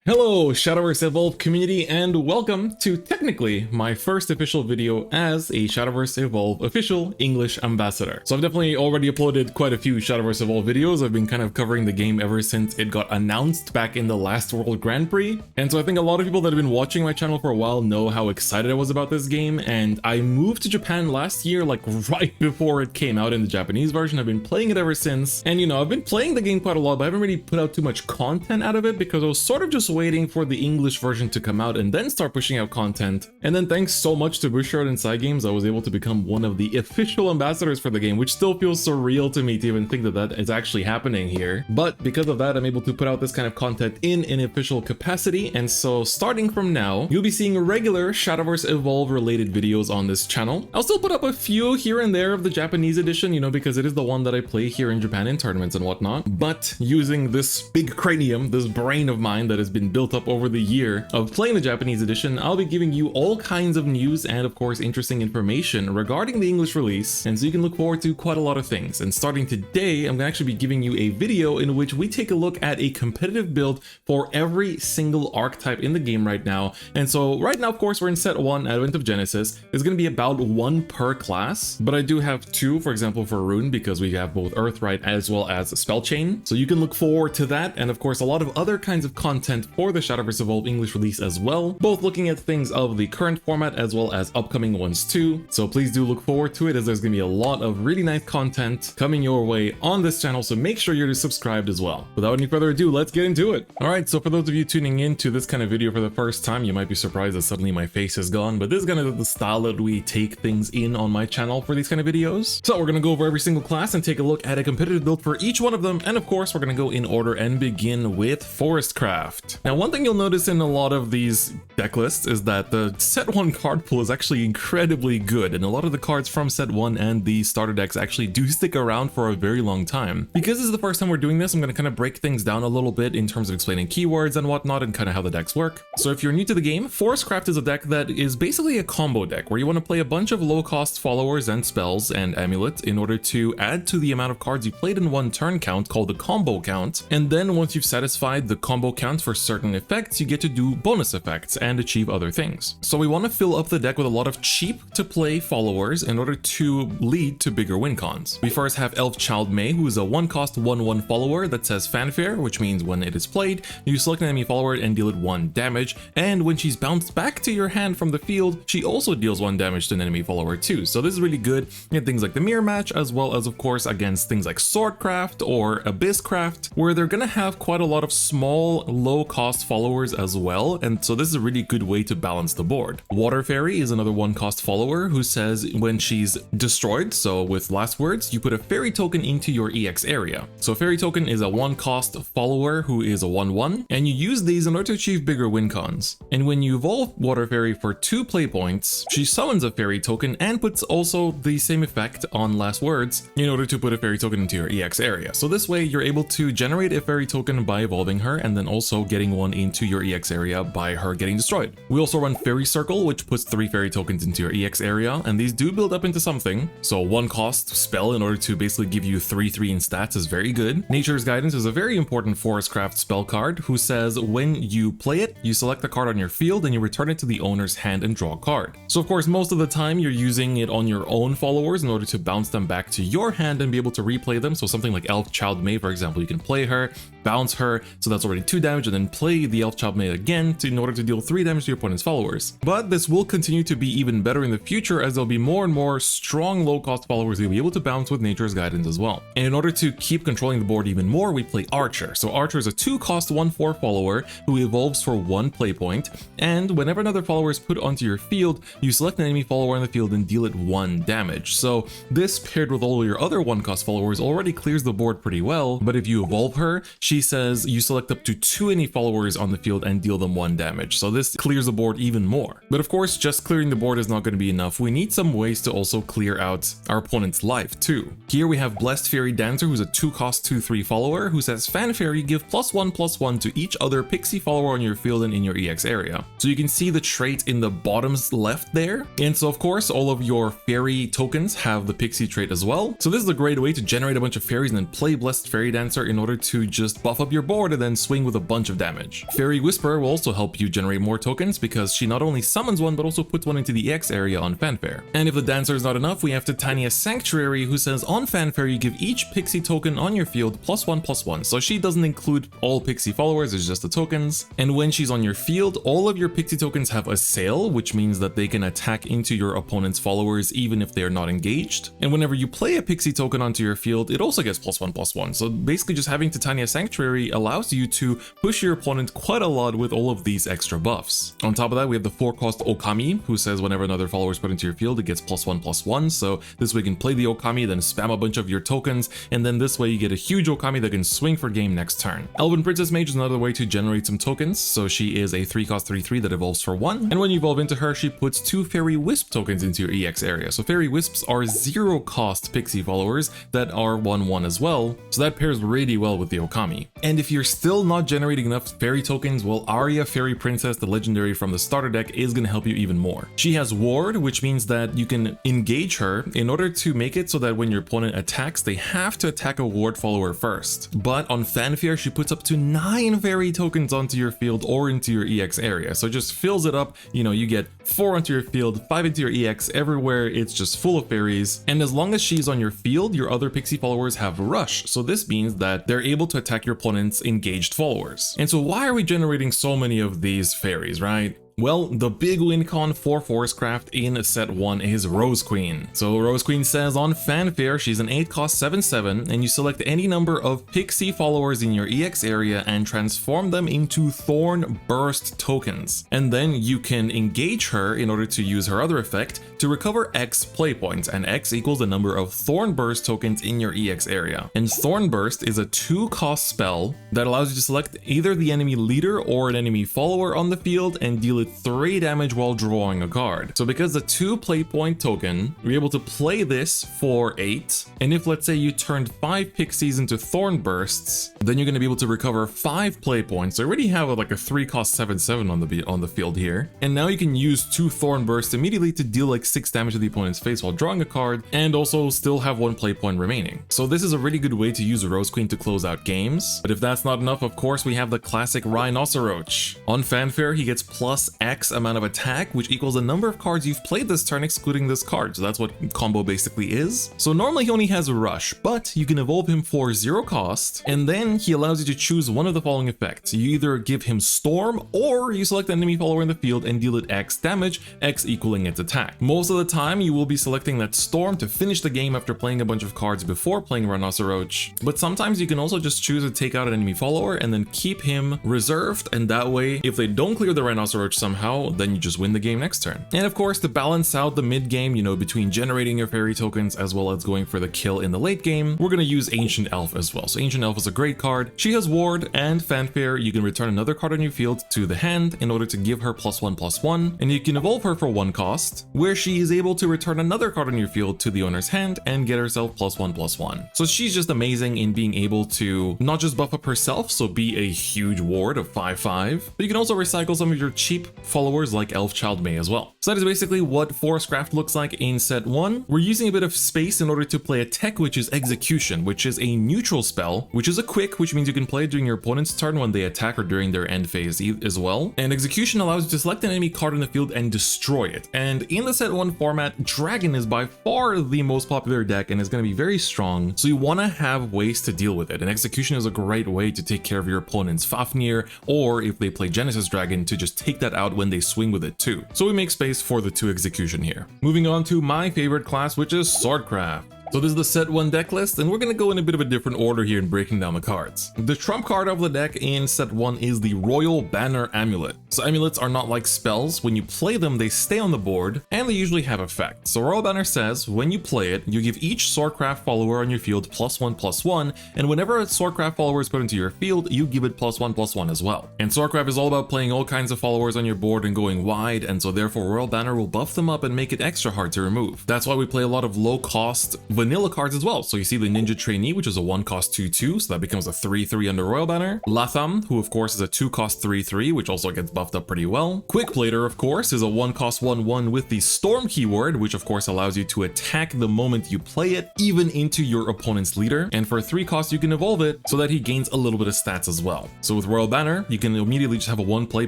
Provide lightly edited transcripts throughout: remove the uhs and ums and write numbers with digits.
Hello Shadowverse Evolve community, and welcome to technically my first official video as a Shadowverse Evolve official English ambassador. So I've definitely already uploaded quite a few Shadowverse Evolve videos. I've been kind of covering the game ever since it got announced back in the last World Grand Prix. And so I think a lot of people that have been watching my channel for a while know how excited I was about this game. And I moved to Japan last year, like right before it came out in the Japanese version. I've been playing it ever since. And you know, I've been playing the game quite a lot, but I haven't really put out too much content out of it because I was sort of just waiting for the English version to come out and then start pushing out content. And then thanks so much to Bushyard and Side Games, I was able to become one of the official ambassadors for the game, which still feels surreal to me to even think that that is actually happening here. But because of that, I'm able to put out this kind of content in an official capacity. And so starting from now, you'll be seeing regular Shadowverse Evolve related videos on this channel. I'll still put up a few here and there of the Japanese edition, you know, because it is the one that I play here in Japan in tournaments and whatnot. But using this big cranium, this brain of mine that has been built up over the year of playing the Japanese edition, I'll be giving you all kinds of news and of course interesting information regarding the English release, and so you can look forward to quite a lot of things. And starting today, I'm going to actually be giving you a video in which we take a look at a competitive build for every single archetype in the game right now. And so right now, of course, we're in set 1, Advent of Genesis. It's going to be about 1 per class, but I do have 2, for example, for Rune, because we have both Earthright as well as Spell Chain. So you can look forward to that, and of course a lot of other kinds of content for the Shadowverse Evolve English release as well, both looking at things of the current format as well as upcoming ones too. So please do look forward to it, as there's gonna be a lot of really nice content coming your way on this channel, so make sure you're subscribed as well. Without any further ado, let's get into it. Alright, so for those of you tuning in to this kind of video for the first time, you might be surprised that suddenly my face is gone, but this is kind of the style that we take things in on my channel for these kind of videos. So we're gonna go over every single class and take a look at a competitive build for each one of them, and of course we're gonna go in order and begin with Forestcraft. Now, one thing you'll notice in a lot of these deck lists is that the set 1 card pool is actually incredibly good, and a lot of the cards from set 1 and the starter decks actually do stick around for a very long time. Because this is the first time we're doing this, I'm going to kind of break things down a little bit in terms of explaining keywords and whatnot and kind of how the decks work. So if you're new to the game, Forestcraft is a deck that is basically a combo deck where you want to play a bunch of low cost followers and spells and amulets in order to add to the amount of cards you played in one turn count, called the combo count. And then once you've satisfied the combo count for certain effects, you get to do bonus effects and achieve other things. So we want to fill up the deck with a lot of cheap to play followers in order to lead to bigger win cons. We first have Elfchild May, who is a 1-cost 1/1 follower that says Fanfare, which means when it is played, you select an enemy follower and deal it 1 damage, and when she's bounced back to your hand from the field, she also deals 1 damage to an enemy follower too. So this is really good in things like the Mirror Match, as well as of course against things like Swordcraft or Abysscraft, where they're gonna have quite a lot of small low cost followers as well, and so this is a really good way to balance the board. Water Fairy is another 1-cost follower who says when she's destroyed, so with last words, you put a fairy token into your EX area. So fairy token is a 1-cost follower who is a 1/1, and you use these in order to achieve bigger win cons. And when you evolve Water Fairy for 2 play points, she summons a fairy token and puts also the same effect on last words in order to put a fairy token into your EX area. So this way you're able to generate a fairy token by evolving her and then also getting one into your EX area by her getting destroyed. We also run Fairy Circle, which puts 3 fairy tokens into your EX area, and these do build up into something. So 1-cost spell in order to basically give you 3/3 in stats is very good. Nature's Guidance is a very important Forestcraft spell card who says when you play it, you select the card on your field and you return it to the owner's hand and draw a card. So of course most of the time you're using it on your own followers in order to bounce them back to your hand and be able to replay them. So something like Elfchild May, for example, you can play her, bounce her, so that's already 2 damage, and then play the Elfchild May again in order to deal 3 damage to your opponent's followers. But this will continue to be even better in the future, as there'll be more and more strong low-cost followers you'll be able to bounce with Nature's Guidance as well. And in order to keep controlling the board even more, we play Archer. So Archer is a 2-cost 1/4 follower who evolves for 1 play point, and whenever another follower is put onto your field, you select an enemy follower on the field and deal it 1 damage. So this, paired with all your other 1-cost followers, already clears the board pretty well, but if you evolve her, she says you select up to 2 enemy followers on the field and deal them 1 damage. So this clears the board even more. But of course, just clearing the board is not going to be enough. We need some ways to also clear out our opponent's life too. Here we have Blessed Fairy Dancer, who's a 2-cost 2/3 follower who says Fanfare, give +1/+1 to each other pixie follower on your field and in your EX area. So you can see the trait in the bottom's left there. And so of course, all of your fairy tokens have the pixie trait as well. So this is a great way to generate a bunch of fairies and then play Blessed Fairy Dancer in order to just just buff up your board and then swing with a bunch of damage. Fairy Whisperer will also help you generate more tokens because she not only summons one but also puts one into the EX area on Fanfare. And if the Dancer is not enough, we have Titania Sanctuary, who says on Fanfare you give each pixie token on your field +1/+1. So she doesn't include all pixie followers, it's just the tokens. And when she's on your field, all of your pixie tokens have Assail, which means that they can attack into your opponent's followers even if they're not engaged. And whenever you play a pixie token onto your field, it also gets +1/+1. So basically just having Titania Sanctuary allows you to push your opponent quite a lot with all of these extra buffs. On top of that, we have the 4-cost Okami, who says whenever another follower is put into your field, it gets +1/+1. So this way you can play the Okami, then spam a bunch of your tokens, and then this way you get a huge Okami that can swing for game next turn. Elven Princess Mage is another way to generate some tokens. So she is a 3-cost 3/3 that evolves for 1. And when you evolve into her, she puts 2 Fairy Wisp tokens into your EX area. So Fairy Wisps are 0-cost pixie followers that are 1/1 as well. So that pairs really well with the Okami. And if you're still not generating enough fairy tokens, well, Arya Fairy Princess, the legendary from the starter deck, is going to help you even more. She has Ward, which means that you can engage her in order to make it so that when your opponent attacks, they have to attack a Ward follower first. But on Fanfare, she puts up to 9 fairy tokens onto your field or into your EX area. So it just fills it up. You know, you get 4 onto your field, 5 into your EX, everywhere it's just full of fairies. And as long as she's on your field, your other pixie followers have Rush. So this means that they're able to attack your opponent's engaged followers. And so why are we generating so many of these fairies, right? Well, the big win con for Forestcraft in set 1 is Rose Queen. So Rose Queen says on Fanfare, she's an 8-cost 7/7, and you select any number of pixie followers in your EX area and transform them into Thorn Burst tokens. And then you can engage her in order to use her other effect to recover X play points, and X equals the number of Thorn Burst tokens in your EX area. And Thorn Burst is a 2-cost spell that allows you to select either the enemy leader or an enemy follower on the field and deal it 3 damage while drawing a card. So because the 2 play point token, you're able to play this for 8. And if let's say you turned 5 pixies into Thorn Bursts, then you're going to be able to recover 5 play points. So you already have like a 3-cost 7/7 on the field here. And now you can use 2 Thorn Bursts immediately to deal like 6 damage to the opponent's face while drawing a card, and also still have 1 play point remaining. So this is a really good way to use Rose Queen to close out games. But if that's not enough, of course, we have the classic Rhinoceroach. On Fanfare, he gets plus X amount of attack, which equals the number of cards you've played this turn excluding this card. So that's what combo basically is. So normally he only has Rush, but you can evolve him for 0 cost, and then he allows you to choose one of the following effects. You either give him Storm, or you select an enemy follower in the field and deal it X damage, X equaling its attack. Most of the time you will be selecting that Storm to finish the game after playing a bunch of cards before playing Rhinoceroach, but sometimes you can also just choose to take out an enemy follower and then keep him reserved, and that way if they don't clear the Rhinoceroach somehow, then you just win the game next turn. And of course, to balance out the mid game, you know, between generating your fairy tokens as well as going for the kill in the late game, we're gonna use Ancient Elf as well. So Ancient Elf is a great card. She has Ward and Fanfare. You can return another card on your field to the hand in order to give her +1/+1, and you can evolve her for 1 cost, where she is able to return another card on your field to the owner's hand and get herself +1/+1. So she's just amazing in being able to not just buff up herself, so be a huge ward of 5/5, but you can also recycle some of your cheap followers like Elfchild May as well. So that is basically what Forestcraft looks like in set 1. We're using a bit of space in order to play a tech, which is Execution, which is a neutral spell, which is a quick, which means you can play it during your opponent's turn when they attack or during their end phase as well. And Execution allows you to select an enemy card in the field and destroy it. And in the set 1 format, Dragon is by far the most popular deck and is going to be very strong, so you want to have ways to deal with it. And Execution is a great way to take care of your opponent's Fafnir, or if they play Genesis Dragon, to just take that out when they swing with it too. So we make space for the 2 Execution here. Moving on to my favorite class, which is Swordcraft. So this is the set 1 deck list, and we're going to go in a bit of a different order here in breaking down the cards. The trump card of the deck in set 1 is the Royal Banner Amulet. So amulets are not like spells. When you play them, they stay on the board, and they usually have effects. So Royal Banner says, when you play it, you give each Swordcraft follower on your field +1/+1, and whenever a Swordcraft follower is put into your field, you give it +1/+1 as well. And Swordcraft is all about playing all kinds of followers on your board and going wide, and so therefore Royal Banner will buff them up and make it extra hard to remove. That's why we play a lot of low-cost vanilla cards as well. So you see the Ninja Trainee, which is a 1-cost 2/2, so that becomes a 3/3 under Royal Banner. Latham, who of course is a 2-cost 3/3, which also gets buffed up pretty well. Quickblader, of course, is a 1-cost 1/1 with the Storm keyword, which of course allows you to attack the moment you play it, even into your opponent's leader. And for 3 costs, you can evolve it so that he gains a little bit of stats as well. So with Royal Banner, you can immediately just have a 1 play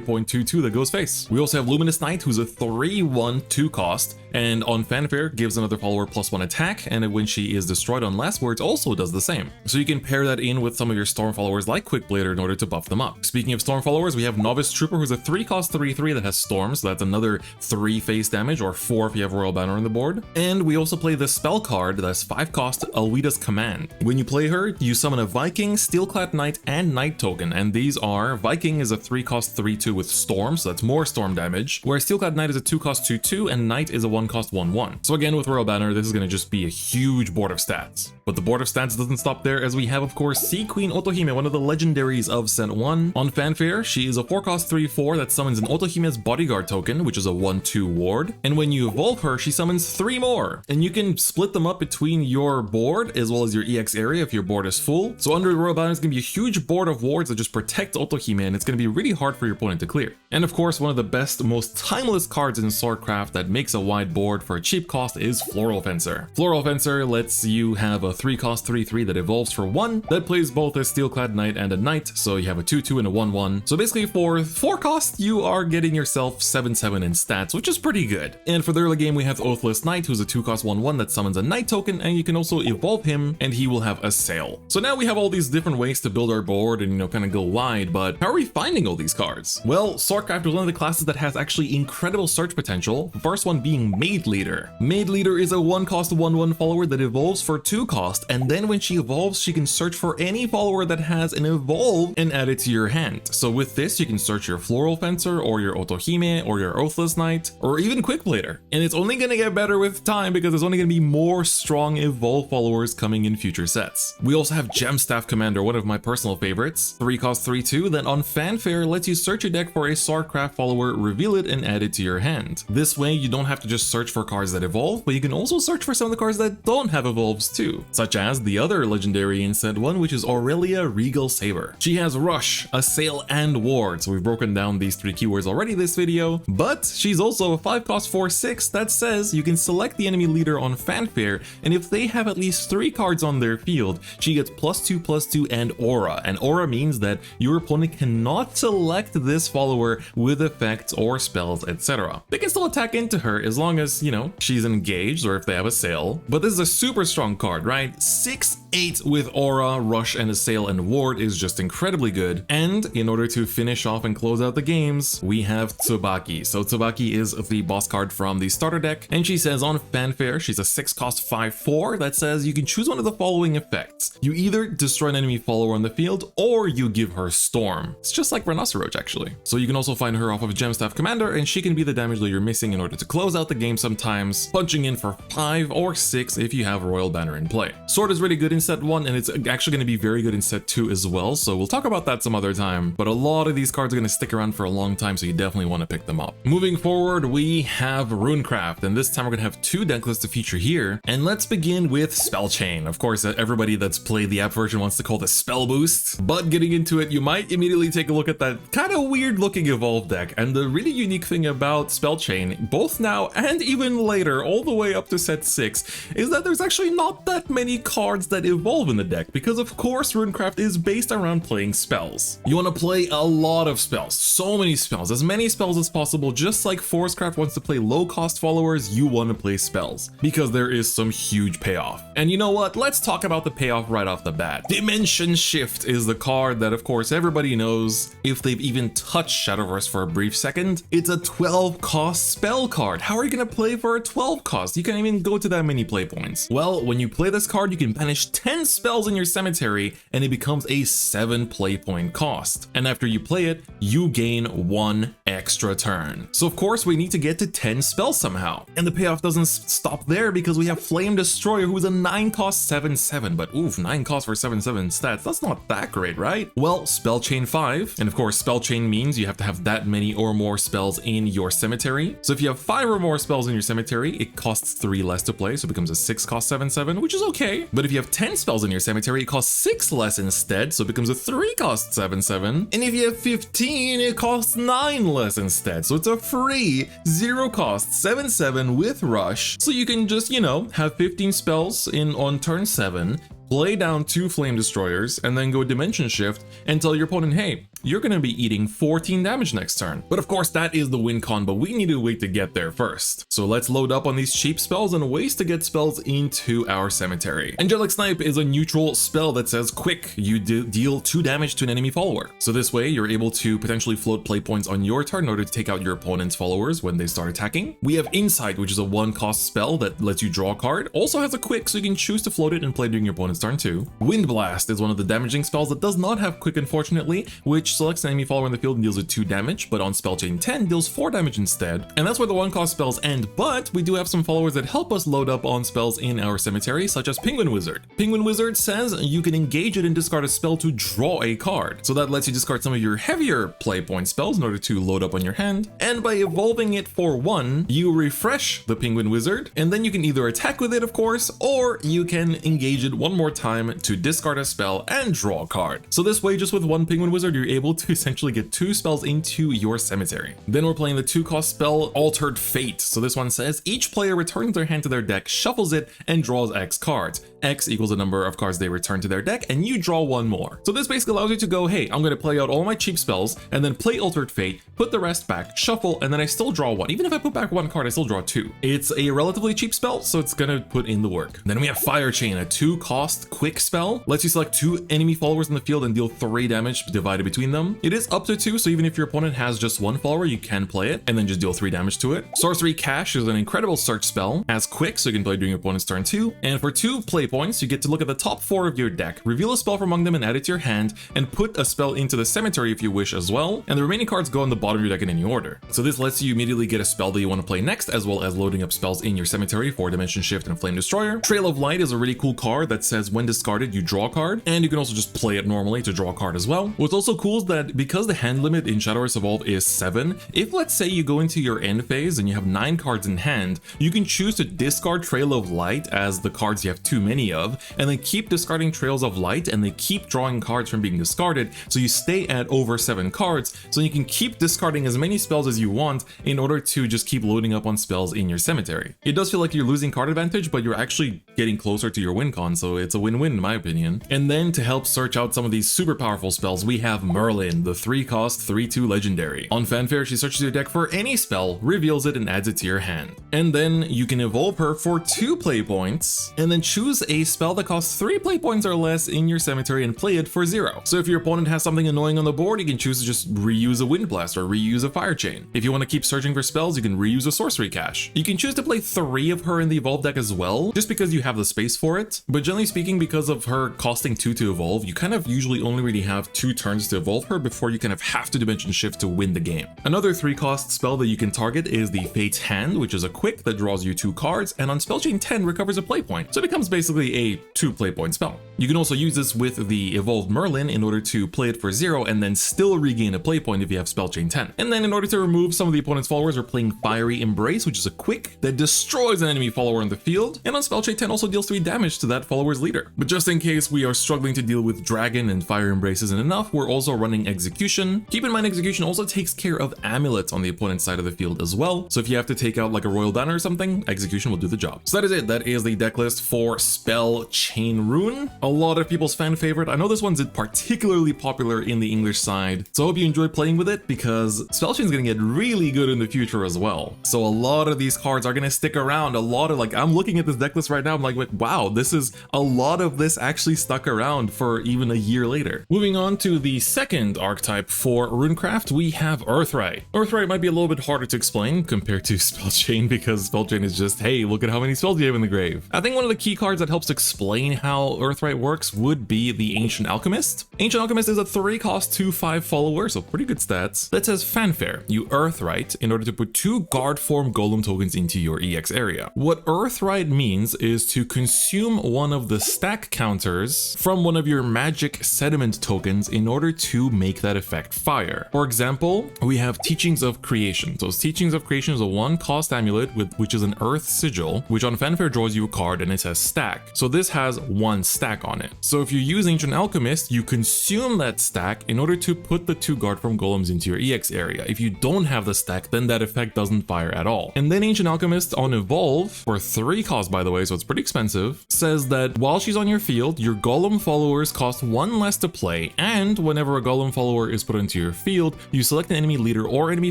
point 2/2 that goes face. We also have Luminous Knight, who's a 3/1 2-cost, and on Fanfare gives another follower +1 attack, and when she is destroyed on last words also does the same. So you can pair that in with some of your Storm followers like Quickblader in order to buff them up. Speaking of Storm followers, we have Novice Trooper, who's a 3-cost 3/3 that has Storm, so that's another 3 face damage, or 4 if you have Royal Banner on the board. And we also play the spell card that's 5-cost Alwida's Command. When you play her, you summon a Viking, Steelclad Knight, and Knight token, and these are: Viking is a 3-cost 3/2 with Storm, so that's more Storm damage, whereas Steelclad Knight is a 2-cost 2/2, and Knight is a 1-cost 1/1. So again, with Royal Banner, this is going to just be a huge board of stats. But the board of stats doesn't stop there, as we have, of course, Sea Queen Otohime, one of the legendaries of Set 1. On Fanfare, she is a 4-cost 3/4 that summons an Otohime's Bodyguard token, which is a 1/2 ward. And when you evolve her, she summons 3 more. And you can split them up between your board as well as your EX area if your board is full. So under Royal Banner, it's going to be a huge board of wards that just protect Otohime, and it's going to be really hard for your opponent to clear. And of course, one of the best, most timeless cards in Swordcraft that makes a wide board for a cheap cost is Floral Fencer. Floral Fencer lets you have a 3-cost 3/3 that evolves for 1 that plays both a Steelclad Knight and a Knight, so you have a 2/2 and a 1/1. So basically for 4 costs, you are getting yourself 7/7 in stats, which is pretty good. And for the early game, we have Oathless Knight, who's a 2-cost 1/1 that summons a Knight token, and you can also evolve him and he will have a sail. So now we have all these different ways to build our board and, kind of go wide, but how are we finding all these cards? Well, Swordcraft is one of the classes that has actually incredible search potential, the first one being Maid Leader. Maid Leader is a 1-cost 1/1 follower that evolves for 2 cost, and then when she evolves, she can search for any follower that has an evolve and add it to your hand. So with this, you can search your Floral Fencer, or your Otohime, or your Oathless Knight, or even Quickblader. And it's only gonna get better with time because there's only gonna be more strong evolve followers coming in future sets. We also have Gemstaff Commander, one of my personal favorites, 3-cost 3/2 that on Fanfare lets you search your deck for a Swordcraft follower, reveal it, and add it to your hand. This way, you don't have to just search for cards that evolve, but you can also search for some of the cards that don't have evolves too, such as the other legendary in Set 1, which is Aurelia Regal Saber. She has Rush, Assail, and Ward, so we've broken down these 3 keywords already this video, but she's also a 5-cost 4/6 that says you can select the enemy leader on Fanfare, and if they have at least 3 cards on their field, she gets +2/+2 and Aura, and Aura means that your opponent cannot select this follower with effects or spells, etc. They can still attack into her as long as, she's engaged or if they have Assail, but this is a super strong card, right? 6/8 with Aura, Rush, and Assail and Ward is just incredibly good. And in order to finish off and close out the games, we have Tsubaki. So Tsubaki is the boss card from the starter deck, and she says on Fanfare, she's a 6-cost 5/4 that says you can choose one of the following effects. You either destroy an enemy follower on the field, or you give her Storm. It's just like Rhinoceros actually. So you can also find her off of Gemstaff Commander, and she can be the damage that you're missing in order to close out the game sometimes, punching in for 5 or 6 if you have Royal Banner in play. Sword is really good in Set 1, and it's actually going to be very good in Set 2 as well, so we'll talk about that some other time, but a lot of these cards are going to stick around for a long time, so you definitely want to pick them up. Moving forward, we have Runecraft, and this time we're going to have 2 deck lists to feature here, and let's begin with Spell Chain. Of course, everybody that's played the app version wants to call this Spell Boost, but getting into it, you might immediately take a look at that kind of weird looking Evolve deck, and the really unique thing about Spell Chain, both now and even later, all the way up to Set 6, is that there's actually not that many cards that evolve in the deck, because of course Runecraft is based around playing spells. You want to play a lot of spells, so many spells, as many spells as possible. Just like Forestcraft wants to play low cost followers, you want to play spells, because there is some huge payoff. And you know what, let's talk about the payoff right off the bat. Dimension Shift is the card that of course everybody knows if they've even touched Shadowverse for a brief second. It's a 12 cost spell card. How are you going to play for a 12 cost? You can't even go to that many play points. Well, when you play this card, you can banish 10 spells in your cemetery and it becomes a 7 play point cost. And after you play it, you gain 1 extra turn. So of course we need to get to 10 spells somehow. And the payoff doesn't stop there because we have Flame Destroyer, who's a 9 cost 7/7, but oof, 9 cost for 7/7 stats, that's not that great, right? Well, spell chain 5, and of course spell chain means you have to have that many or more spells in your cemetery. So if you have 5 or more spells in your cemetery, it costs 3 less to play, so it becomes a 6 cost 7/7, which is okay. But if you have 10 spells in your cemetery, it costs 6 less instead, so it becomes a 3 cost 7/7. And if you have 15, it costs 9 less instead, so it's a free 0 cost 7/7 with rush. So you can just, you know, have 15 spells in on turn 7, play down 2 Flame Destroyers, and then go Dimension Shift and tell your opponent, hey, you're gonna be eating 14 damage next turn. But of course that is the win con, but we need to wait to get there first. So let's load up on these cheap spells and ways to get spells into our cemetery. Angelic Snipe is a neutral spell that says quick, you deal 2 damage to an enemy follower. So this way you're able to potentially float play points on your turn in order to take out your opponent's followers when they start attacking. We have Insight, which is a 1 cost spell that lets you draw a card. Also has a quick, so you can choose to float it and play during your opponent's turn too. Wind Blast is one of the damaging spells that does not have quick, unfortunately, which selects an enemy follower in the field and deals with 2 damage, but on spell chain 10 deals 4 damage instead. And that's where the 1 cost spells end, but we do have some followers that help us load up on spells in our cemetery, such as Penguin Wizard. Penguin Wizard says you can engage it and discard a spell to draw a card. So that lets you discard some of your heavier play point spells in order to load up on your hand. And by evolving it for 1, you refresh the Penguin Wizard, and then you can either attack with it, of course, or you can engage it 1 more time to discard a spell and draw a card. So this way, just with 1 Penguin Wizard, you're able to essentially get 2 spells into your cemetery. Then we're playing the 2 cost spell Altered Fate. So this one says each player returns their hand to their deck, shuffles it, and draws X cards. X equals the number of cards they return to their deck, and you draw 1 more. So this basically allows you to go, hey, I'm gonna play out all my cheap spells, and then play Altered Fate, put the rest back, shuffle, and then I still draw 1. Even if I put back 1 card, I still draw 2. It's a relatively cheap spell, so it's gonna put in the work. Then we have Fire Chain, a 2 cost quick spell. Lets you select 2 enemy followers in the field and deal 3 damage divided between them. It is up to 2, so even if your opponent has just 1 follower, you can play it and then just deal 3 damage to it. Sorcery Cache is an incredible search spell, as quick, so you can play during your opponent's turn too. And for 2 play points, you get to look at the top 4 of your deck, reveal a spell from among them and add it to your hand, and put a spell into the cemetery if you wish as well, and the remaining cards go on the bottom of your deck in any order. So this lets you immediately get a spell that you want to play next, as well as loading up spells in your cemetery for Dimension Shift and Flame Destroyer. Trail of Light is a really cool card that says when discarded, you draw a card, and you can also just play it normally to draw a card as well. What's also cool is that because the hand limit in Shadowverse Evolve is 7, if let's say you go into your end phase and you have 9 cards in hand, you can choose to discard Trail of Light as the cards you have too many of, and then keep discarding Trails of Light, and they keep drawing cards from being discarded, so you stay at over 7 cards, so you can keep discarding as many spells as you want in order to just keep loading up on spells in your cemetery. It does feel like you're losing card advantage, but you're actually getting closer to your win con, so it's a win-win in my opinion. And then to help search out some of these super powerful spells, we have Merlin, the 3 cost 3/2 legendary. On Fanfare, she searches your deck for any spell, reveals it, and adds it to your hand. And then you can evolve her for 2 play points, and then choose a spell that costs 3 play points or less in your cemetery and play it for 0. So if your opponent has something annoying on the board, you can choose to just reuse a Wind Blast or reuse a Fire Chain. If you want to keep searching for spells, you can reuse a Sorcery Cache. You can choose to play 3 of her in the evolve deck as well, just because you have the space for it. But generally speaking, because of her costing 2 to evolve, you kind of usually only really have 2 turns to evolve her before you kind of have to Dimension Shift to win the game. Another 3 cost spell that you can target is the Fate's Hand, which is a quick that draws you 2 cards, and on spell chain 10 recovers a play point. So it becomes basically a 2 play point spell. You can also use this with the evolved Merlin in order to play it for 0 and then still regain a play point if you have spell chain 10. And then in order to remove some of the opponent's followers, we're playing Fiery Embrace, which is a quick that destroys an enemy follower in the field, and on spell chain 10 also deals 3 damage to that follower's leader. But just in case we are struggling to deal with Dragon and Fire Embrace isn't enough, we're also running Execution. Keep in mind, Execution also takes care of amulets on the opponent's side of the field as well, so if you have to take out like a Royal Banner or something, Execution will do the job. So that is it. That is the deck list for Spell Chain Rune. A lot of people's fan favorite. I know this one's particularly popular in the English side, so I hope you enjoy playing with it, because Spell Chain is going to get really good in the future as well. So a lot of these cards are going to stick around. A lot of, like, I'm looking at this deck list right now, I'm like, wow, this is a lot of this actually stuck around for even a year later. Moving on to the second archetype for Runecraft, we have Earthright. Earthright might be a little bit harder to explain compared to Spell Chain, because Spell Chain is just, hey, look at how many spells you have in the grave. I think one of the key cards that helps explain how Earthright Earthright works would be the Ancient Alchemist. Ancient Alchemist is a 3-cost 2/5 follower, so pretty good stats. That says Fanfare. You Earthright in order to put 2 guard form golem tokens into your EX area. What Earthright means is to consume one of the stack counters from one of your magic sediment tokens in order to make that effect fire. For example, we have Teachings of Creation. So Teachings of Creation is a 1-cost amulet which is an Earth Sigil, which on Fanfare draws you a card and it says stack. So this has 1 stack on it. So if you use Ancient Alchemist, you consume that stack in order to put the 2 guard form golems into your EX area. If you don't have the stack, then that effect doesn't fire at all. And then Ancient Alchemist on Evolve, for 3 cost by the way, so it's pretty expensive, says that while she's on your field, your golem followers cost 1 less to play, and whenever a golem follower is put into your field, you select an enemy leader or enemy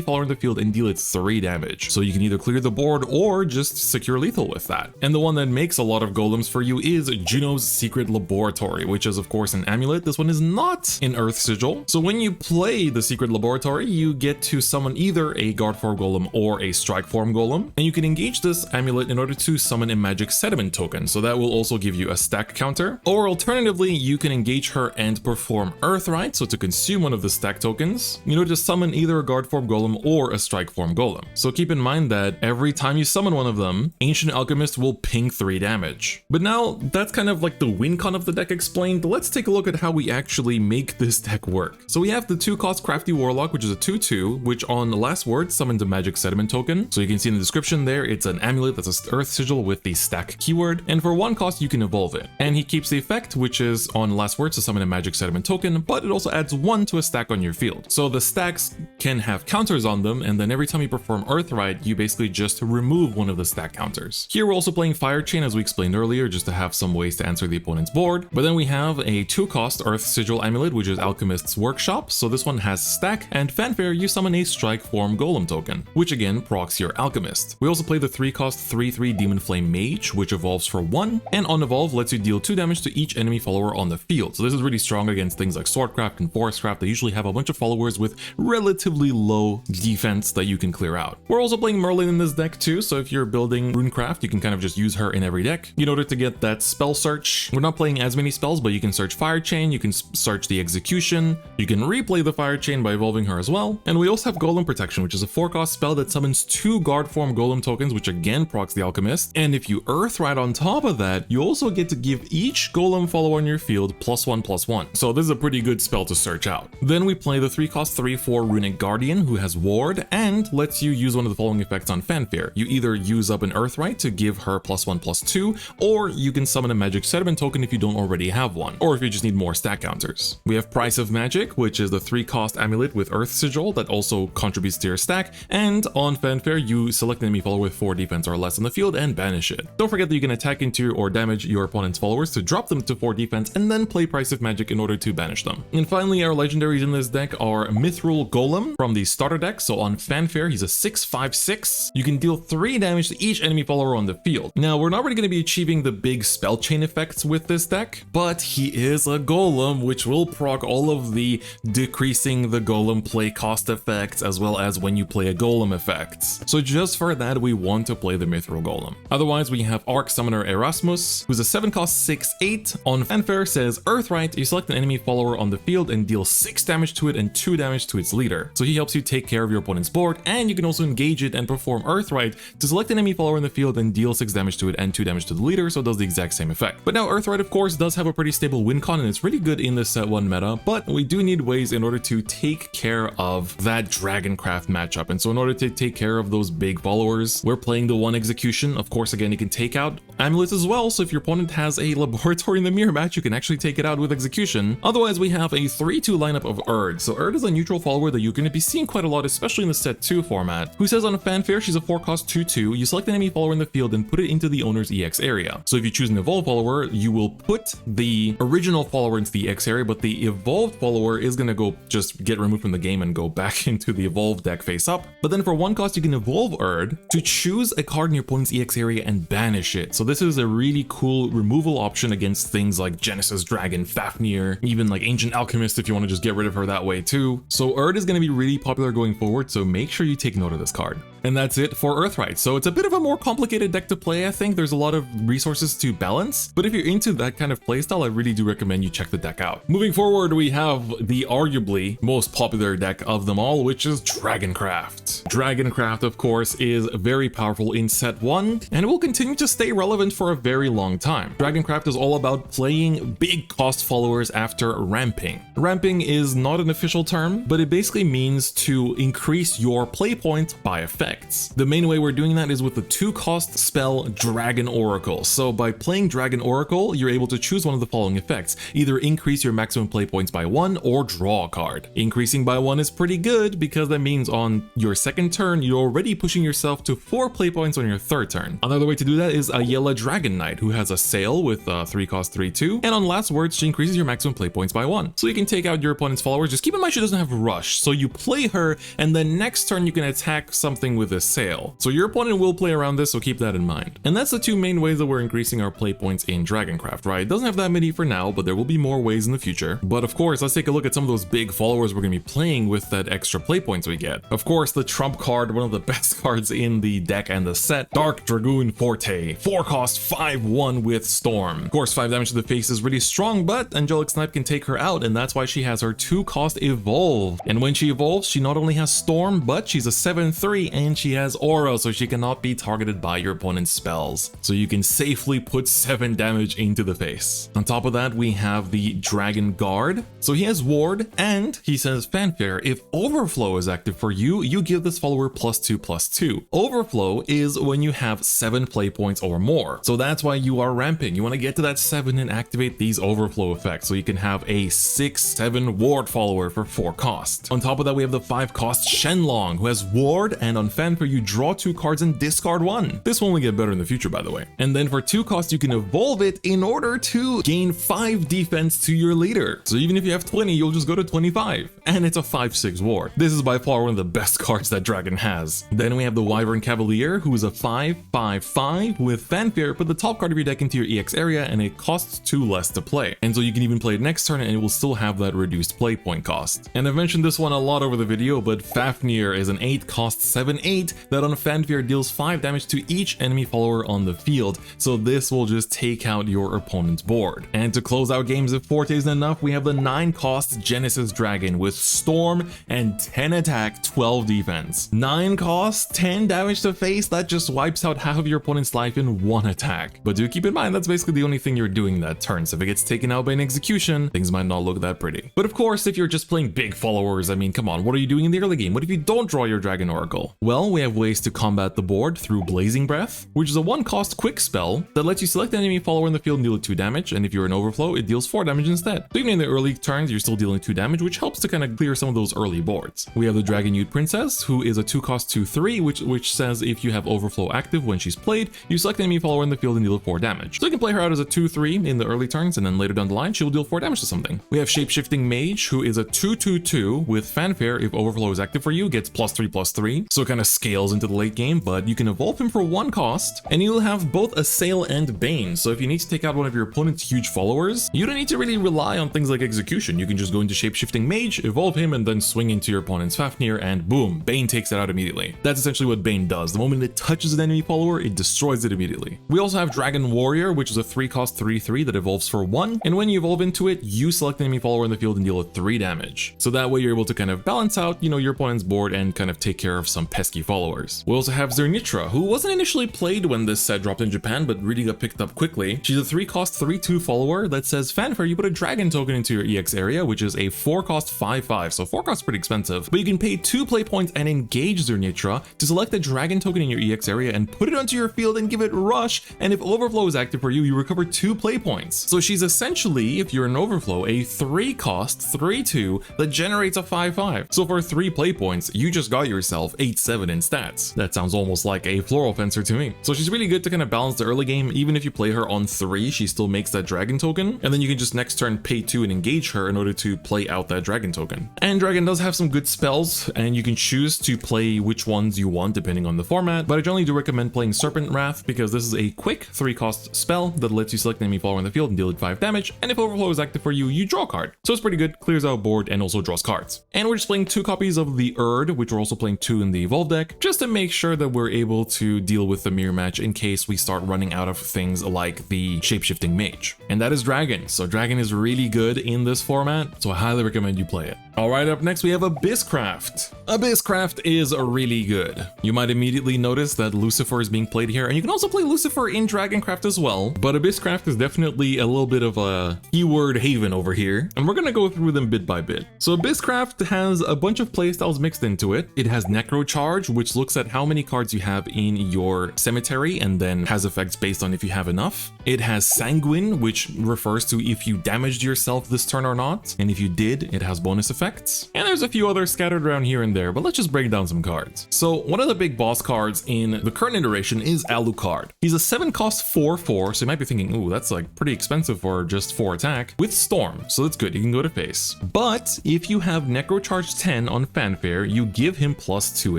follower in the field and deal it 3 damage. So you can either clear the board or just secure lethal with that. And the one that makes a lot of golems for you is Juno's Secret Laboratory, which is of course an amulet. This one is not an Earth Sigil. So when you play the Secret Laboratory, you get to summon either a guard form golem or a strike form golem, and you can engage this amulet in order to summon a magic sediment token. So that will also give you a stack counter. Or alternatively, you can engage her and perform Earthright, so to consume one of the stack tokens, in order to summon either a guard form golem or a strike form golem. So keep in mind that every time you summon one of them, Ancient Alchemist will ping 3 damage. But now that's kind of like the win con of the deck explained. Let's take a look at how we actually make this deck work. So we have the 2-cost Crafty Warlock, which is a 2/2, which on the last word summons a magic sediment token. So you can see in the description there, it's an amulet that's an Earth Sigil with the stack keyword, and for 1 cost you can evolve it. And he keeps the effect, which is on last word to summon a magic sediment token, but it also adds 1 to a stack on your field. So the stacks can have counters on them, and then every time you perform Earthright, you basically just remove one of the stack counters. Here we're also playing Fire Chain, as we explained earlier, just to have some ways to answer the opponent's board. But then we have a 2-cost Earth Sigil amulet, which is Alchemist's Workshop. So this one has stack, and Fanfare, you summon a strike form golem token, which again procs your Alchemist. We also play the 3-cost 3/3 Demon Flame Mage, which evolves for 1, and on evolve lets you deal 2 damage to each enemy follower on the field. So this is really strong against things like Swordcraft and Forestcraft that usually have a bunch of followers with relatively low defense that you can clear out. We're also playing Merlin in this deck too, so if you're building Runecraft, you can kind of just use her in every deck in order to get that spell search. We're not playing as many spells, but you can search Fire Chain, you can search the Execution, you can replay the Fire Chain by evolving her as well. And we also have Golem Protection, which is a 4-cost spell that summons 2 guard form golem tokens, which again procs the Alchemist. And if you Earthright on top of that, you also get to give each golem follower on your field +1/+1. So this is a pretty good spell to search out. Then we play the 3-cost 3/4 Runic Guardian, who has Ward and lets you use one of the following effects on Fanfare. You either use up an Earthright to give her +1/+2, or you can summon a magic sediment token if you don't already have one, or if you just need more stack counters. We have Price of Magic, which is the 3-cost amulet with Earth Sigil that also contributes to your stack, and on Fanfare, you select an enemy follower with 4 defense or less on the field and banish it. Don't forget that you can attack into or damage your opponent's followers to drop them to 4 defense and then play Price of Magic in order to banish them. And finally, our legendaries in this deck are Mithril Golem from the starter deck. So on Fanfare, he's a 6/5/6. You can deal 3 damage to each enemy follower on the field. Now, we're not really going to be achieving the big spell chain effects with this deck, but he is a golem, which will proc all of the decreasing the golem play cost effects, as well as when you play a golem effects. So just for that, we want to play the Mithril Golem. Otherwise, we have Arc Summoner Erasmus, who's a 7-cost 6/8. On Fanfare says Earthright, you select an enemy follower on the field and deal 6 damage to it and 2 damage to its leader. So he helps you take care of your opponent's board, and you can also engage it and perform Earthright to select an enemy follower in the field and deal 6 damage to it and 2 damage to the leader, so it does the exact same effect. But now Earthright, of course, does have a pretty stable win con, and it's really good in the set 1 meta, but we do need ways in order to take care of that Dragoncraft matchup. And so in order to take care of those big followers, we're playing the 1 Execution. Of course, again, you can take out amulets as well, so if your opponent has a Laboratory in the mirror match, you can actually take it out with Execution. Otherwise, we have a 3/2 lineup of Erd. So Erd is a neutral follower that you're going to be seeing quite a lot, especially in the set 2 format, who says on Fanfare, she's a 4-cost 2/2. You select an enemy follower in the field and put it into the owner's EX area. So if you choose an evolved follower, you will put the original follower into the EX area, but the evolved follower is going to go just get removed from the game and go back into the evolved deck face up. But then for 1 cost, you can evolve Erd to choose a card in your opponent's EX area and banish it. So this is a really cool removal option against things like Genesis Dragon, Fafnir, even like Ancient Alchemist if you want to just get rid of her that way too. So Erd is going to be really popular going forward, so make sure you take note of this card. And that's it for Earthright. So it's a bit of a more complicated deck to play, I think. There's a lot of resources to balance, but if you're into that kind of playstyle, I really do recommend you check the deck out. Moving forward, we have the arguably most popular deck of them all, which is Dragoncraft. Dragoncraft, of course, is very powerful in set 1, and it will continue to stay relevant for a very long time. Dragoncraft is all about playing big cost followers after ramping. Ramping is not an official term, but it basically means to increase your play point by effects. The main way we're doing that is with the 2-cost spell Dragon Oracle. So by playing Dragon Oracle, you're able to choose one of the following effects: either increase your maximum play points by 1 or draw a card. Increasing by 1 is pretty good because that means on your second turn, you're already pushing yourself to 4 play points on your third turn. Another way to do that is Ayala Dragon Knight, who has a sail with 3-cost 3/2, and on last words, she increases your maximum play points by 1. So you can take out your opponent's followers. Just keep in mind she doesn't have rush, so you play her, and then next turn you can attack something with a sail. So your opponent will play around this, so keep that in mind. And that's the two main ways that we're increasing our play points in Dragoncraft, right? It doesn't have that many for now, but there will be more ways in the future. But of course, let's take a look at some of those big followers we're going to be playing with that extra play points we get. Of course, the trump card, one of the best cards in the deck and the set, Dark Dragoon Forte. 4-cost 5/1 with Storm. Of course, 5 damage to the face is really strong, but Angelic Snipe can take her out, and that's why she has her 2-cost Evolve. And when she evolves, she not only has Storm, but she's a 7/3 and she has Aura, so she cannot be targeted by your opponent's spells. So you can safely put 7 damage into the face. On top of that, we have the Dragon Guard. So he has Ward, and he says Fanfare, if Overflow is active for you, you give this follower +2/+2. Overflow is when you have 7 play points or more. So that's why you are ramping. You want to get to that 7 and activate these Overflow effects, so you can have a 6/7 Ward follower for 4 cost. On top of that, we have the 5-cost Shenlong, who has Ward, and on Fanfare, you draw 2 cards and discard 1. This will only get better in the future, by the way. And then for 2 cost, you can evolve it in order to gain 5 defense to your leader. So even if you have 20, you'll just go to 25. And it's a 5/6 Ward. This is by far one of the best cards that Dragon has. Then we have the Wyvern Cavalier, who is a 5/5/5 with Fanfare. Put the top card of your deck into your EX area, and it costs 2 less to play. And so you can even play it next turn, and it will still have that reduced play point cost. And I've mentioned this one a lot over the video, but Fafnir is an 8-cost 7/8 that on Fanfare deals 5 damage to each enemy follower on the field. So this will just take out your opponent's board. And to close out games, if Forte isn't enough, we have the 9-cost Genesis Dragon with Storm and 10 attack, 12 defense. 9 cost, 10 damage to face, that just wipes out half of your opponent's life in 1 attack. But do keep in mind, that's basically the only thing you're doing that turn, so if it gets taken out by an execution, things might not look that pretty. But of course, if you're just playing big followers, I mean, come on, what are you doing in the early game? What if you don't draw your Dragon Oracle? Well, we have ways to combat the board through Blazing Breath, which is a 1-cost quick spell that lets you select an enemy follower in the field and deal 2 damage, and if you're in Overflow, it deals 4 damage instead. So even in the early turns, you're still dealing 2 damage, which helps to kind of clear some of those early boards. We have the Dragon Youth Princess, who is a 2-cost 2/3, which says if you have Overflow active when she's played, you select an enemy follower in the field and deal 4 damage. So you can play her out as a 2/3 in the early turns, and then later down the line, she'll deal 4 damage to something. We have Shapeshifting Mage, who is a 2/2/2 with Fanfare. If Overflow is active for you, gets +3/+3, so it kind of scales into the late game, but you can evolve him for 1 cost, and you'll have both Assail and Bane. So if you need to take out one of your opponent's huge followers, you don't need to really rely on things like execution. You can just go into Shapeshifting Mage, evolve him, and then swing into your opponent's Fafnir, and boom, Bane takes it out immediately. That's essentially what Bane does. The moment it touches an enemy follower, it destroys it immediately. We also have Dragon Warrior, which is a 3-cost 3/3 that evolves for 1, and when you evolve into it, you select an enemy follower in the field and deal 3 damage. So that way you're able to kind of balance out, your opponent's board and kind of take care of some pesky followers. We also have Zernitra, who wasn't initially played when this set dropped in Japan, but really got picked up quickly. She's a 3-cost 3/2 follower that says Fanfare, you put a dragon token into your EX area, which is a 4-cost 5/5, so 4 costs pretty expensive, but you can pay 2 play points and engage Zernitra to select a dragon token in your EX area and put it onto your field and give it rush, and if Overflow is active for you, you recover 2 play points. So she's essentially, if you're in Overflow, a 3-cost 3/2 that generates a 5/5. So for 3 play points, you just got yourself 8/7 in stats. That sounds almost like a Floral Fencer to me. So she's really good to kind of balance the early game. Even if you play her on 3, she still makes that dragon token, and then you can just next turn pay 2 and engage her in order to play out that dragon token. And Dragon does have some good spells, and you can choose to to play which ones you want depending on the format, but I generally do recommend playing Serpent Wrath because this is a quick 3-cost spell that lets you select an enemy follower in the field and deal it 5 damage, and if Overflow is active for you, you draw a card. So it's pretty good, clears out board, and also draws cards. And we're just playing 2 copies of the Erd, which we're also playing 2 in the Evolve deck, just to make sure that we're able to deal with the mirror match in case we start running out of things like the Shapeshifting Mage. And that is Dragon, so Dragon is really good in this format, so I highly recommend you play it. Alright, up next we have Abysscraft. Abysscraft is really good. You might immediately notice that Lucifer is being played here, and you can also play Lucifer in Dragoncraft as well, but Abysscraft is definitely a little bit of a keyword haven over here, and we're gonna go through them bit by bit. So Abysscraft has a bunch of playstyles mixed into it. It has Necro Charge, which looks at how many cards you have in your cemetery and then has effects based on if you have enough. It has Sanguine, which refers to if you damaged yourself this turn or not, and if you did, it has bonus effects. And there's a few others scattered around here and there, but let's just break down some cards. So one of the big boss cards in the current iteration is Alucard. He's a 7-cost 4/4, so you might be thinking, ooh, that's like pretty expensive for just 4 attack, with Storm, so that's good, you can go to face. But if you have Necrocharge 10 on Fanfare, you give him +2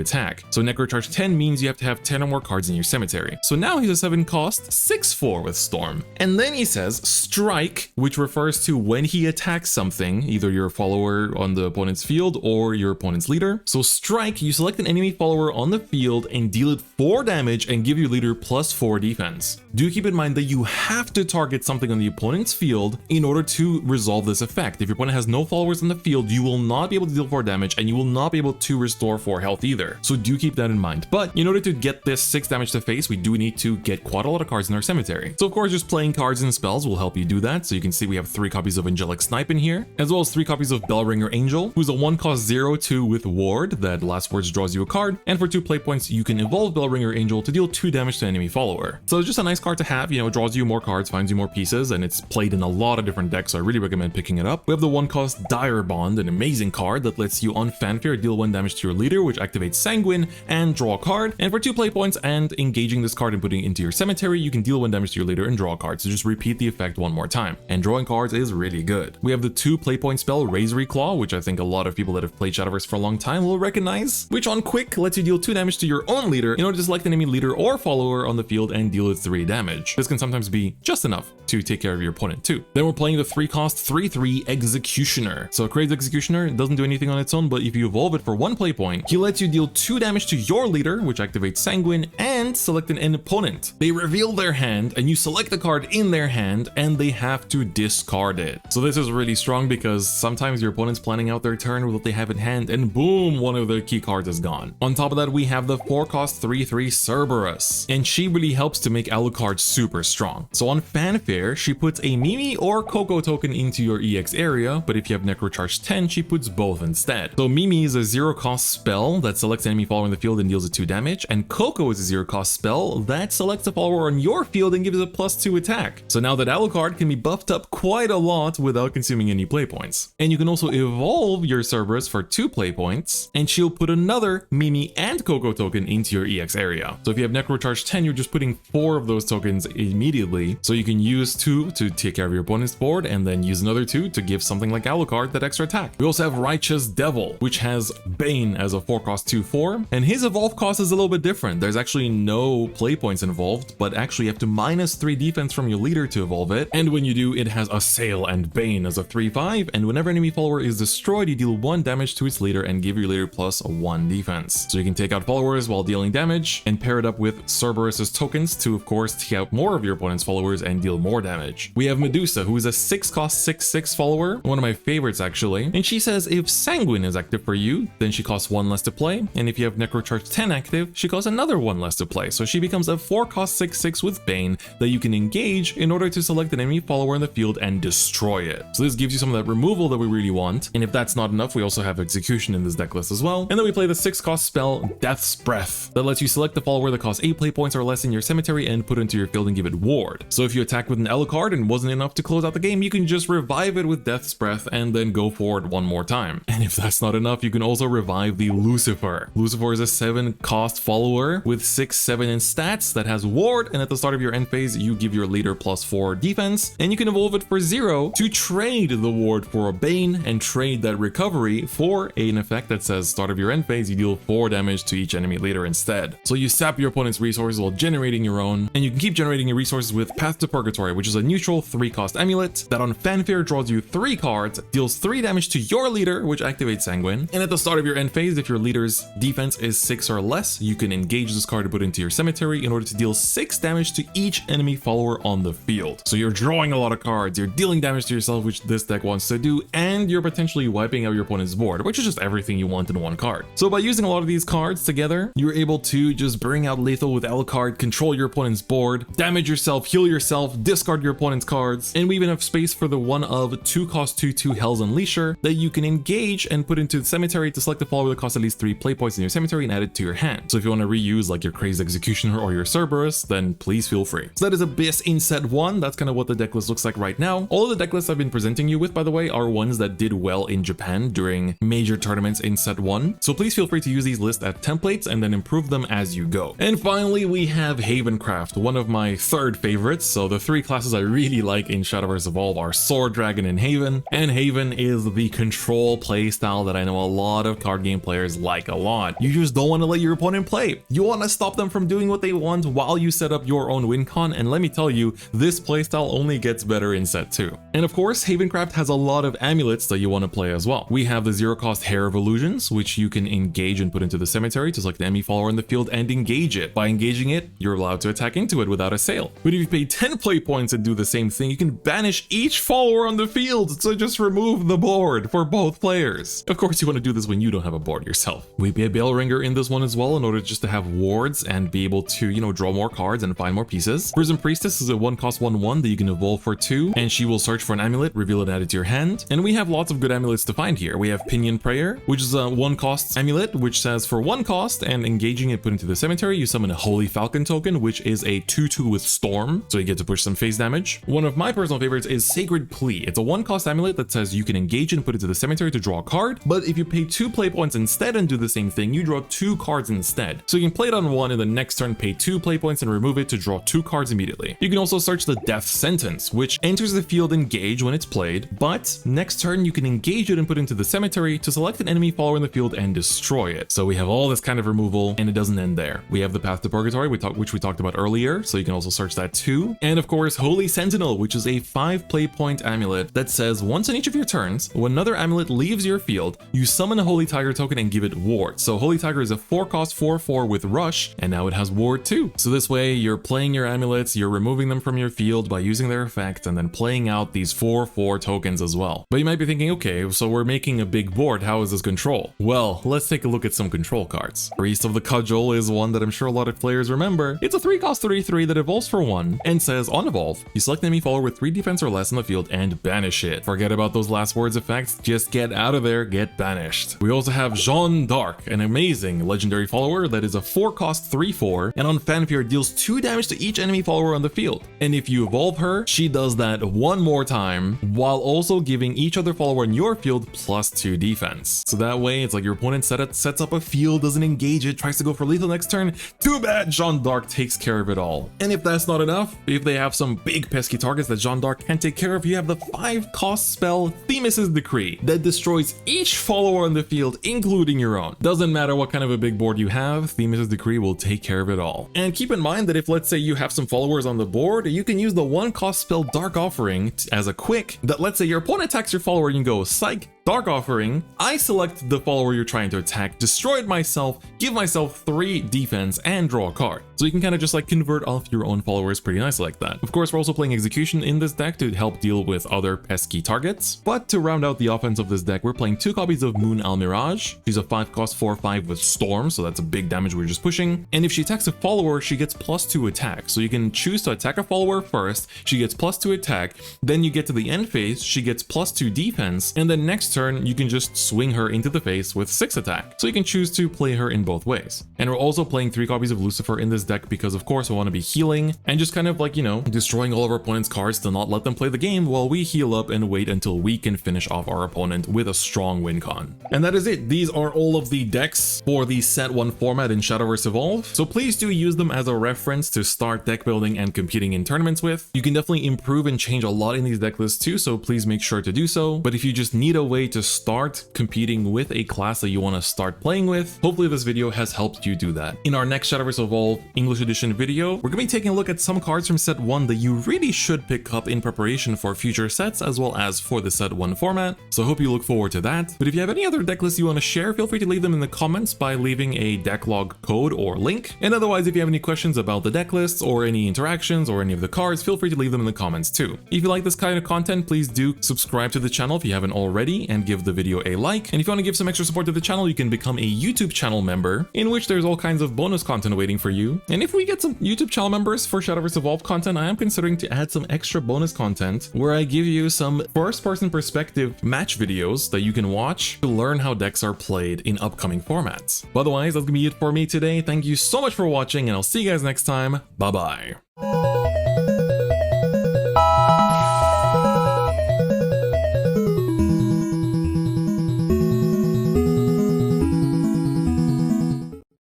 attack. So Necrocharge 10 means you have to have 10 or more cards in your cemetery. So now he's a 7-cost 6/4 with Storm. And then he says Strike, which refers to when he attacks something, either your follower on the opponent's field or your opponent's leader. So Strike, you select an enemy follower on the field and deal it 4 damage and give your leader +4 defense. Do keep in mind that you have to target something on the opponent's field in order to resolve this effect. If your opponent has no followers on the field, you will not be able to deal 4 damage and you will not be able to restore 4 health either. So do keep that in mind. But in order to get this 6 damage to face, we do need to get quite a lot of cards in our cemetery. So of course, just playing cards and spells will help you do that. So you can see we have 3 copies of Angelic Snipe in here, as well as 3 copies of Bellringer Angel, who's a 1-cost 0/2 with Ward that last words draws you a card, and for 2 play points you can evolve Bellringer Angel to deal 2 damage to an enemy follower. So it's just a nice card to have, you know, it draws you more cards, finds you more pieces, and it's played in a lot of different decks, so I really recommend picking it up. We have the 1-cost Dire Bond, an amazing card that lets you on Fanfare deal 1 damage to your leader, which activates Sanguine, and draw a card, and for 2 play points and engaging this card and putting it into your cemetery, you can deal 1 damage to your leader and draw a card, so just repeat the effect 1 more time. And drawing cards is really good. We have the 2 play point spell Razor Claw, which I think a lot of people that have played Shadowverse for a long time will recognize, which on quick lets you deal 2 damage to your own leader in order to select an enemy leader or follower on the field and deal it 3 damage. This can sometimes be just enough to take care of your opponent too. Then we're playing the 3-cost 3/3 Executioner. So Crazy Executioner doesn't do anything on its own, but if you evolve it for 1 play point, he lets you deal 2 damage to your leader, which activates Sanguine, and select an opponent. They reveal their hand and you select the card in their hand and they have to discard it. So this is really strong because sometimes your opponent's planning out their turn with what they have in hand and boom, one of their key cards is gone. On top of that, we have the 4-cost 3/3 Cerberus, and she really helps to make Alucard super strong. So on Fanfare, she puts a Mimi or Coco token into your EX area, but if you have Necrocharge 10, she puts both instead. So Mimi is a 0-cost spell that selects an enemy follower in the field and deals it 2 damage, and Coco is a 0-cost spell that selects a follower on your field and gives it +2 attack. So now that Alucard can be buffed up quite a lot without consuming any play points. And you can also evolve your Cerberus for 2 play points, and she'll put another Mimi and Coco token into your EX area. So if you have Necrocharge 10, you're just putting 4 of those tokens immediately. So you can use 2 to take care of your opponent's board, and then use another 2 to give something like Alucard that extra attack. We also have Righteous Devil, which has Bane as a 4-cost 2/4, and his evolve cost is a little bit different. There's actually no play points involved, but actually you have to -3 defense from your leader to evolve it. And when you do, it has Assail and Bane as a 3/5, and whenever an enemy follower is destroyed, you deal 1 damage to its leader and give your leader +1 defense. So you can take out followers while dealing damage and pair it up with Cerberus's tokens to, of course, take out more of your opponent's followers and deal more damage. We have Medusa, who is a 6-cost 6/6 follower, one of my favorites actually, and she says if Sanguine is active for you, then she costs 1 less to play, and if you have Necrocharge 10 active, she costs another 1 less to play, so she becomes a 4-cost 6/6 with Bane that you can engage in order to select an enemy follower in the field and destroy it. So this gives you some of that removal that we really want, and if that's not enough, we also have Execution in this deck list as well. And then we play the 6-cost spell Death's Breath that lets you select the follower that costs 8 play points or less in your cemetery and put it into your field and give it Ward. So if you attack with an Alucard and wasn't enough to close out the game, you can just revive it with Death's Breath and then go forward 1 more time. And if that's not enough, you can also revive the Lucifer. Lucifer is a 7-cost follower with 6, 7 in stats that has Ward, and at the start of your end phase, you give your leader +4 defense, and you can evolve it for 0 to trade the Ward for a Bane and trade that recovery for an effect that says start of your end end phase, you deal 4 damage to each enemy leader instead. So you sap your opponent's resources while generating your own, and you can keep generating your resources with Path to Purgatory, which is a neutral 3-cost amulet that on fanfare draws you 3 cards, deals 3 damage to your leader, which activates Sanguine, and at the start of your end phase, if your leader's defense is 6 or less, you can engage this card to put into your cemetery in order to deal 6 damage to each enemy follower on the field. So you're drawing a lot of cards, you're dealing damage to yourself, which this deck wants to do, and you're potentially wiping out your opponent's board, which is just everything you want in one card. So by using a lot of these cards together, you're able to just bring out lethal with Alucard, control your opponent's board, damage yourself, heal yourself, discard your opponent's cards, and we even have space for the 1 of 2-cost 2/2 Hell's Unleasher that you can engage and put into the cemetery to select a follower that costs at least 3 play points in your cemetery and add it to your hand. So if you want to reuse like your Crazed Executioner or your Cerberus, then please feel free. So that is Abyss in set 1. That's kind of what the deck list looks like right now. All of the deck lists I've been presenting you with, by the way, are ones that did well in Japan during major tournaments in set 1. So please feel free to use these lists as templates and then improve them as you go. And finally, we have Havencraft, one of my third favorites. So the 3 classes I really like in Shadowverse Evolve are Sword, Dragon, and Haven. And Haven is the control playstyle that I know a lot of card game players like a lot. You just don't want to let your opponent play. You want to stop them from doing what they want while you set up your own win con, and let me tell you, this playstyle only gets better in set 2. And of course, Havencraft has a lot of amulets that you want to play as well. We have the 0-cost Hair of Illusions, which you can engage and put into the cemetery to select the enemy follower in the field and engage it. By engaging it, you're allowed to attack into it without a sail. But if you pay 10 play points and do the same thing, you can banish each follower on the field to just remove the board for both players. Of course, you want to do this when you don't have a board yourself. We pay Bellringer in this one as well in order just to have wards and be able to, draw more cards and find more pieces. Prison Priestess is a 1-cost 1/1 that you can evolve for 2, and she will search for an amulet, reveal it, add it to your hand. And we have lots of good amulets to find here. We have Pinion Prayer, which is a 1-cost amulet, which says for 1 cost and engaging it put into the cemetery, you summon a Holy Falcon token, which is a 2/2 with Storm, so you get to push some phase damage. One of my personal favorites is Sacred Plea. It's a 1-cost amulet that says you can engage and put it to the cemetery to draw a card, but if you pay 2 play points instead and do the same thing, you draw 2 cards instead. So you can play it on 1 and the next turn pay 2 play points and remove it to draw 2 cards immediately. You can also search the Death Sentence, which enters the field engage when it's played, but next turn you can engage it and put it into the cemetery to select an enemy follower in the field and destroy it. So we have all this kind of removal, and it doesn't end there. We have the Path to Purgatory, which we talked about earlier, so you can also search that too. And of course, Holy Sentinel, which is a 5 play point amulet that says once on each of your turns, when another amulet leaves your field, you summon a Holy Tiger token and give it ward. So Holy Tiger is a 4-cost 4/4 with Rush, and now it has ward too. So this way, you're playing your amulets, you're removing them from your field by using their effect, and then playing out these 4/4 tokens as well. But you might be thinking, okay, so we're making a big board, how is this control? Well, let's take a look at some control cards. Priest of the Cudgel is one that I'm sure a lot of players remember. It's a 3-cost 3/3 that evolves for 1 and says on evolve, you select an enemy follower with 3 defense or less in the field and banish it. Forget about those last words effects, just get out of there, get banished. We also have Jeanne d'Arc, an amazing legendary follower that is a 4-cost 3/4 and on fanfare deals 2 damage to each enemy follower on the field. And if you evolve her, she does that 1 more time while also giving each other follower in your field +2 defense. So that way it's like your opponent sets up a field, doesn't engage it, tries to go for lethal next turn. Too bad, Jeanne d'Arc takes care of it all. And if that's not enough, if they have some big pesky targets that Jeanne d'Arc can't take care of, you have the 5-cost spell Themis' Decree that destroys each follower on the field, including your own. Doesn't matter what kind of a big board you have, Themis' Decree will take care of it all. And keep in mind that if, let's say, you have some followers on the board, you can use the 1-cost spell Dark Offering as a quick that, let's say your opponent attacks your follower and you go, psych, Dark Offering, I select the follower you're trying to attack, destroy it myself, give myself 3 defense, and draw a card. So you can kind of just like convert off your own followers pretty nice like that. Of course, we're also playing Execution in this deck to help deal with other pesky targets. But to round out the offense of this deck, we're playing 2 copies of Moon Almirage. She's a 5-cost 4/5 with Storm, so that's a big damage we're just pushing. And if she attacks a follower, she gets +2 attack. So you can choose to attack a follower first, she gets +2 attack, then you get to the end phase, she gets +2 defense, and then next turn, you can just swing her into the face with 6 attack. So you can choose to play her in both ways. And we're also playing 3 copies of Lucifer in this this deck because of course I want to be healing and just kind of like, you know, destroying all of our opponent's cards to not let them play the game while we heal up and wait until we can finish off our opponent with a strong win con. And that is it. These are all of the decks for the set 1 format in Shadowverse Evolve. So please do use them as a reference to start deck building and competing in tournaments with. You can definitely improve and change a lot in these deck lists too, so please make sure to do so. But if you just need a way to start competing with a class that you want to start playing with, hopefully this video has helped you do that. In our next Shadowverse Evolve English Edition video, we're going to be taking a look at some cards from set 1 that you really should pick up in preparation for future sets as well as for the set 1 format. So I hope you look forward to that. But if you have any other deck lists you want to share, feel free to leave them in the comments by leaving a deck log code or link. And otherwise, if you have any questions about the deck lists or any interactions or any of the cards, feel free to leave them in the comments too. If you like this kind of content, please do subscribe to the channel if you haven't already and give the video a like. And if you want to give some extra support to the channel, you can become a YouTube channel member, in which there's all kinds of bonus content waiting for you. And if we get some YouTube channel members for Shadowverse Evolve content, I am considering to add some extra bonus content where I give you some first-person perspective match videos that you can watch to learn how decks are played in upcoming formats. But otherwise, that's gonna be it for me today. Thank you so much for watching, and I'll see you guys next time. Bye-bye.